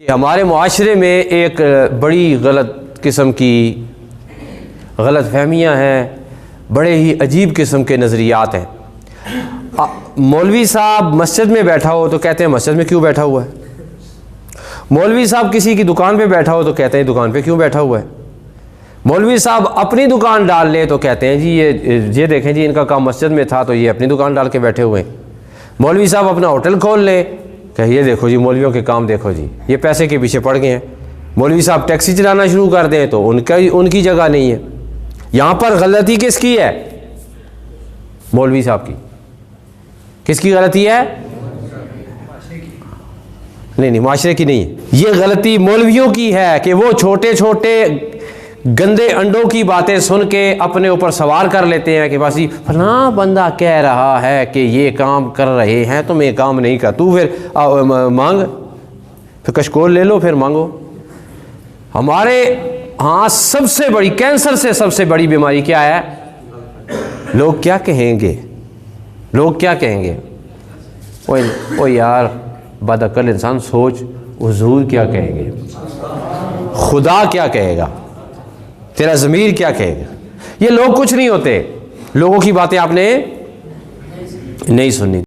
کہ ہمارے معاشرے میں ایک بڑی غلط قسم کی غلط فہمیاں ہیں، بڑے ہی عجیب قسم کے نظریات ہیں۔ مولوی صاحب مسجد میں بیٹھا ہو تو کہتے ہیں مسجد میں کیوں بیٹھا ہوا ہے، مولوی صاحب کسی کی دکان پہ بیٹھا ہو تو کہتے ہیں دکان پہ کیوں بیٹھا ہوا ہے، مولوی صاحب اپنی دکان ڈال لے تو کہتے ہیں جی یہ دیکھیں جی ان کا کام مسجد میں تھا تو یہ اپنی دکان ڈال کے بیٹھے ہوئے ہیں، مولوی صاحب اپنا ہوٹل کھول لے کہ یہ دیکھو جی مولویوں کے کام دیکھو جی یہ پیسے کے پیچھے پڑ گئے ہیں، مولوی صاحب ٹیکسی چلانا شروع کر دیں تو ان کی جگہ نہیں ہے۔ یہاں پر غلطی کس کی ہے؟ مولوی صاحب کی۔ کس کی غلطی ہے؟ نہیں معاشرے کی نہیں ہے، یہ غلطی مولویوں کی ہے کہ وہ چھوٹے چھوٹے گندے انڈوں کی باتیں سن کے اپنے اوپر سوار کر لیتے ہیں کہ بس فلاں بندہ کہہ رہا ہے کہ یہ کام کر رہے ہیں تو میں کام نہیں کر، تو پھر مانگ، پھر کشکول لے لو پھر مانگو۔ ہمارے ہاں سب سے بڑی کینسر سے سب سے بڑی بیماری کیا ہے؟ لوگ کیا کہیں گے، لوگ کیا کہیں گے۔ او یار بدعقل انسان سوچ، حضور کیا کہیں گے، خدا کیا کہے گا، تیرا ضمیر کیا کہے گا۔ یہ لوگ کچھ نہیں ہوتے، لوگوں کی باتیں آپ نے نہیں سننی۔